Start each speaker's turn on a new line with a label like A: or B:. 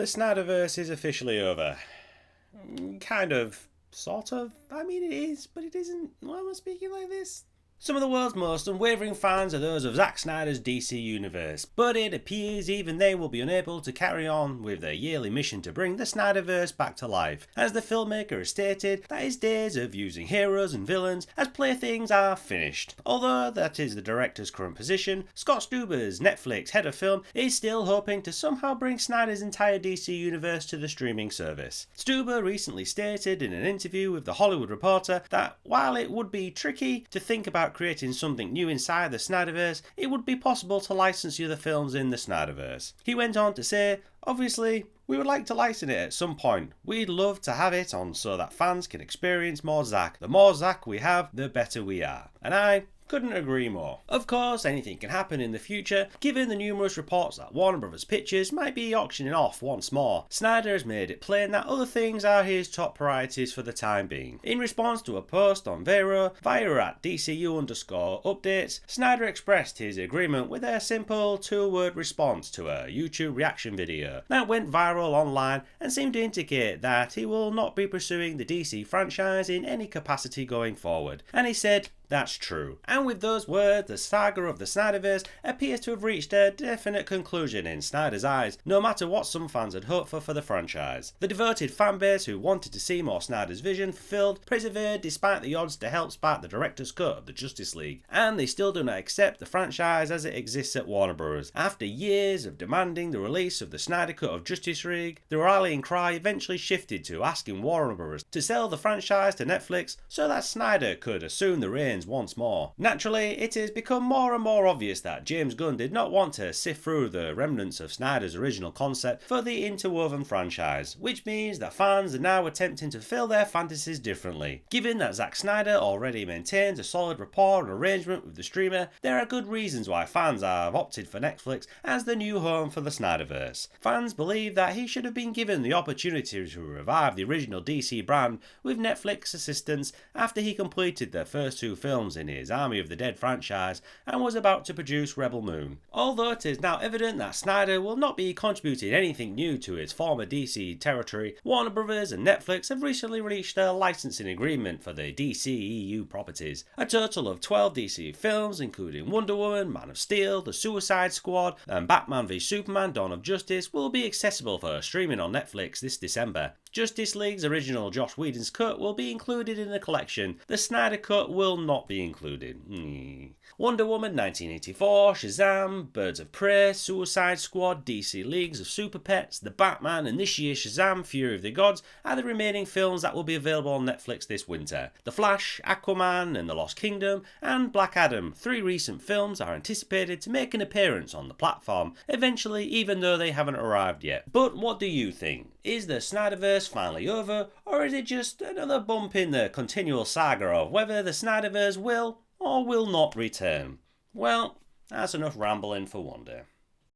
A: Snyderverse is officially over. Kind of. Sort of. I mean, it is, but it isn't. Why am I speaking like this? Some of the world's most unwavering fans are those of Zack Snyder's DC universe, but it appears even they will be unable to carry on with their yearly mission to bring the Snyderverse back to life, as the filmmaker has stated that his days of using heroes and villains as playthings are finished. Although that is the director's current position, Scott Stuber's Netflix head of film is still hoping to somehow bring Snyder's entire DC universe to the streaming service. Stuber recently stated in an interview with The Hollywood Reporter that while it would be tricky to think about creating something new inside the Snyderverse, it would be possible to license the other films in the Snyderverse. He went on to say, obviously, we would like to license it at some point. We'd love to have it on so that fans can experience more Zack. The more Zack we have, the better we are. And I couldn't agree more. Of course, anything can happen in the future, given the numerous reports that Warner Bros. Pictures might be auctioning off once more. Snyder has made it plain that other things are his top priorities for the time being. In response to a post on Vero, via at DCU_updates, Snyder expressed his agreement with a simple two-word response to a YouTube reaction video that went viral online and seemed to indicate that he will not be pursuing the DC franchise in any capacity going forward. And he said, that's true. And with those words, the saga of the Snyderverse appears to have reached a definite conclusion in Snyder's eyes, no matter what some fans had hoped for the franchise. The devoted fanbase who wanted to see more Snyder's vision fulfilled persevered despite the odds to help spark the director's cut of the Justice League, and they still do not accept the franchise as it exists at Warner Bros. After years of demanding the release of the Snyder cut of Justice League, the rallying cry eventually shifted to asking Warner Bros. To sell the franchise to Netflix so that Snyder could assume the reins once more. Naturally, it has become more and more obvious that James Gunn did not want to sift through the remnants of Snyder's original concept for the interwoven franchise, which means that fans are now attempting to fill their fantasies differently. Given that Zack Snyder already maintains a solid rapport and arrangement with the streamer, there are good reasons why fans have opted for Netflix as the new home for the Snyderverse. Fans believe that he should have been given the opportunity to revive the original DC brand with Netflix assistance after he completed the first two films in his Army of the Dead franchise and was about to produce Rebel Moon. Although it is now evident that Snyder will not be contributing anything new to his former DC territory, Warner Bros. And Netflix have recently reached a licensing agreement for the DC EU properties. A total of 12 DC films, including Wonder Woman, Man of Steel, The Suicide Squad, and Batman v Superman: Dawn of Justice, will be accessible for streaming on Netflix this December. Justice League's original Joss Whedon's cut will be included in the collection. The Snyder cut will not be included. Wonder Woman 1984, Shazam, Birds of Prey, Suicide Squad, DC Leagues of Super Pets, The Batman, and this year's Shazam Fury of the Gods are the remaining films that will be available on Netflix this winter. The Flash, Aquaman and the Lost Kingdom, and Black Adam, three recent films, are anticipated to make an appearance on the platform eventually, even though they haven't arrived yet. But what do you think? Is the Snyderverse finally over, or is it just another bump in the continual saga of whether the Snyderverse will or will not return? Well, that's enough rambling for one day.